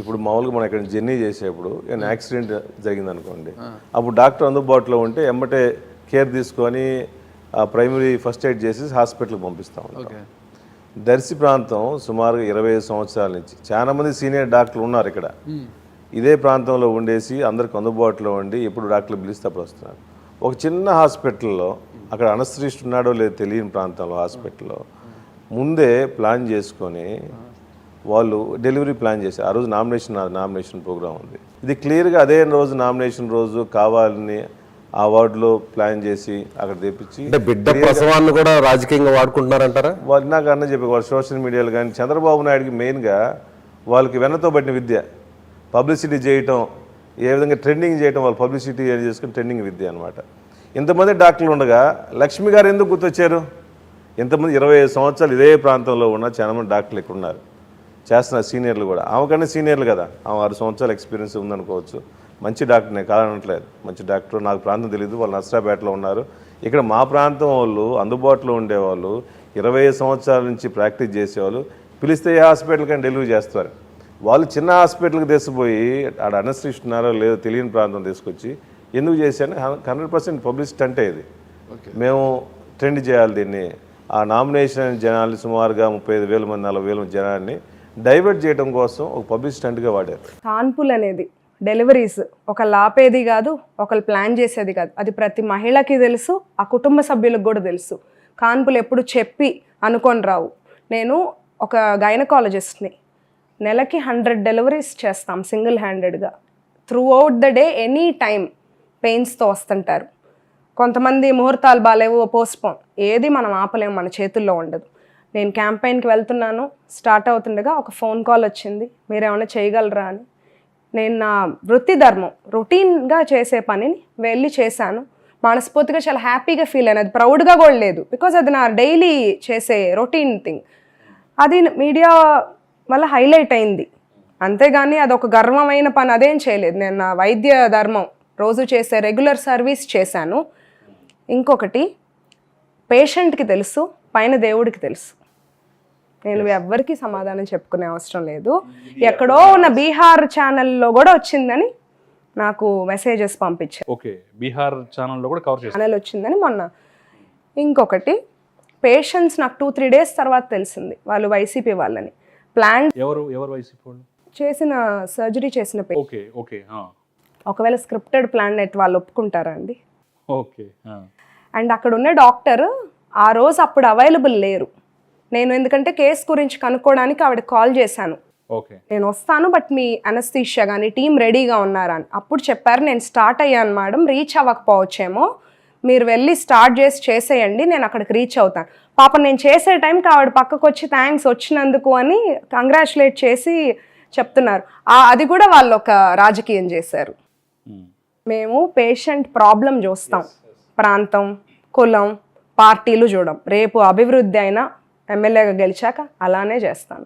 ఇప్పుడు మామూలుగా మనం ఇక్కడ జర్నీ చేసేప్పుడు ఏమైనా యాక్సిడెంట్ జరిగింది అనుకోండి, అప్పుడు డాక్టర్ అందుబాటులో ఉంటే ఎమ్మటే కేర్ తీసుకొని ప్రైమరీ ఫస్ట్ ఎయిడ్ చేసి హాస్పిటల్కి పంపిస్తూ ఉంటాం. దర్శి ప్రాంతం సుమారుగా 25 సంవత్సరాల నుంచి చాలా మంది సీనియర్ డాక్టర్లు ఉన్నారు ఇక్కడ. ఇదే ప్రాంతంలో ఉండేసి అందరికి అందుబాటులో ఉండి ఎప్పుడు డాక్టర్లు పిలిస్తే అప్పుడు వస్తున్నారు. ఒక చిన్న హాస్పిటల్లో అక్కడ అనస్థిస్ట్ ఉన్నాడో లేదో తెలియని ప్రాంతంలో హాస్పిటల్లో ముందే ప్లాన్ చేసుకొని వాళ్ళు డెలివరీ ప్లాన్ చేశారు. ఆ రోజు నామినేషన్ ప్రోగ్రామ్ ఉంది. ఇది క్లియర్గా అదే రోజు నామినేషన్ రోజు కావాలని ఆ వార్డులో ప్లాన్ చేసి అక్కడ తెప్పించి బిడ్డ ప్రసవాన్ని కూడా రాజకీయంగా వాడుకుంటున్నారంటారా? వాళ్ళు నాకు అన్న చెప్పి వాళ్ళు సోషల్ మీడియాలో కానీ చంద్రబాబు నాయుడుకి మెయిన్గా వాళ్ళకి వెన్నతో పట్టిన విద్య పబ్లిసిటీ చేయటం, ఏ విధంగా ట్రెండింగ్ చేయటం, వాళ్ళు పబ్లిసిటీ చేసుకుని ట్రెండింగ్ విద్య అనమాట. ఇంతమంది డాక్టర్లు ఉండగా లక్ష్మి గారు ఎందుకు గుర్తొచ్చారు? ఇంతమంది 25 సంవత్సరాలు ఇదే ప్రాంతంలో ఉన్న చాలా మంది డాక్టర్లు ఇక్కడ ఉన్నారు, చేస్తున్నారు సీనియర్లు కూడా. ఆమె కన్నా సీనియర్లు కదా, ఆమె 6 సంవత్సరాల ఎక్స్పీరియన్స్ ఉందనుకోవచ్చు. మంచి డాక్టర్, నేను కాదనట్లేదు, మంచి డాక్టర్. నాకు ప్రాంతం తెలియదు, వాళ్ళు నర్సరాపేటలో ఉన్నారు. ఇక్కడ మా ప్రాంతం వాళ్ళు అందుబాటులో ఉండేవాళ్ళు 25 సంవత్సరాల నుంచి ప్రాక్టీస్ చేసేవాళ్ళు పిలిస్తే ఏ హాస్పిటల్ కానీ డెలివరీ చేస్తారు. వాళ్ళు చిన్న హాస్పిటల్కి తీసుకుపోయి ఆడ అనస్థిస్తున్నారో లేదో తెలియని ప్రాంతం తీసుకొచ్చి ఎందుకు చేశాను? 100% పబ్లిసిటీ అంటే ఇది. మేము ట్రెండ్ చేయాలి దీన్ని. ఆ నామినేషన్ జనాలు సుమారుగా 35,000 మంది 40,000 మంది జనాన్ని డైవర్ట్ చేయడం కోసం ఒక పబ్లిక్ స్టంట్గా వాడారు. కాన్పులు అనేది డెలివరీస్ ఒకళ్ళు ఆపేది కాదు, ఒకళ్ళు ప్లాన్ చేసేది కాదు. అది ప్రతి మహిళకి తెలుసు, ఆ కుటుంబ సభ్యులకు కూడా తెలుసు. కాన్పులు ఎప్పుడు చెప్పి అనుకొని రావు. నేను ఒక గైనకాలజిస్ట్ని, నెలకి 100 డెలివరీస్ చేస్తాం సింగిల్ హ్యాండెడ్గా. Throughout the day any time పెయిన్స్తో వస్తుంటారు. కొంతమంది ముహూర్తాలు బాగాలేవు, పోస్ట్పోన్, ఏది మనం ఆపలేము, మన చేతుల్లో ఉండదు. నేను క్యాంపెయిన్కి వెళ్తున్నాను, స్టార్ట్ అవుతుండగా ఒక ఫోన్ కాల్ వచ్చింది, మీరేమైనా చేయగలరా అని. నేను నా వృత్తి ధర్మం రొటీన్గా చేసే పనిని వెళ్ళి చేశాను. మనస్ఫూర్తిగా చాలా హ్యాపీగా ఫీల్ అయినది, ప్రౌడ్గా కూడా లేదు, బికాజ్ అది నా డైలీ చేసే రొటీన్ థింగ్. అది మీడియా వల్ల హైలైట్ అయింది, అంతేగాని అదొక గర్వమైన పని అదేం చేయలేదు. నేను నా వైద్య ధర్మం రోజు చేసే రెగ్యులర్ సర్వీస్ చేశాను. ఇంకొకటి, పేషెంట్కి తెలుసు, పైన దేవుడికి తెలుసు. నేను ఎవ్వరికి సమాధానం చెప్పుకునే అవసరం లేదు. ఎక్కడో ఉన్న బీహార్ ఛానల్లో కూడా వచ్చిందని నాకు మెసేజెస్ పంపించారు. ఓకే, బీహార్ ఛానల్లో కూడా కవర్ చేశారు, ఛానల్ వచ్చిందని మొన్న. ఇంకొకటి, పేషెంట్స్ నాకు 2-3 డేస్ తర్వాత తెలిసింది వాళ్ళు వైసీపీ వాళ్ళని. ప్లాన్ ఎవరు వైసీపీ వాళ్ళు? చేసిన సర్జరీ చేసిన ఓకే ఓకే. ఒకవేళ స్క్రిప్టెడ్ ప్లాన్ అయితే వాళ్ళు ఒప్పుకుంటారా అండి? ఓకే. అండ్ అక్కడ ఉన్న డాక్టర్ ఆ రోజు అప్పుడు అవైలబుల్ లేరు. నేను ఎందుకంటే కేసు గురించి కనుక్కోవడానికి ఆవిడకి కాల్ చేశాను. ఓకే, నేను వస్తాను, బట్ మీ అనస్థీషియా కానీ టీం రెడీగా ఉన్నారా అని. అప్పుడు చెప్పారు, నేను స్టార్ట్ అయ్యాను మేడం, రీచ్ అవ్వకపోవచ్చేమో, మీరు వెళ్ళి స్టార్ట్ చేసేయండి, నేను అక్కడికి రీచ్ అవుతాను. పాపం నేను చేసే టైంకి ఆవిడ పక్కకు వచ్చి థ్యాంక్స్ వచ్చినందుకు అని కంగ్రాచులేట్ చేసి చెప్తున్నారు. అది కూడా వాళ్ళు ఒక రాజకీయం చేశారు. మేము పేషెంట్ ప్రాబ్లం చూస్తాం, ప్రాంతం, కులం, పార్టీలు చూడం. రేపు అభివృద్ధి అయినా ఎమ్మెల్యేగా గెలిచాక అలానే చేస్తాను.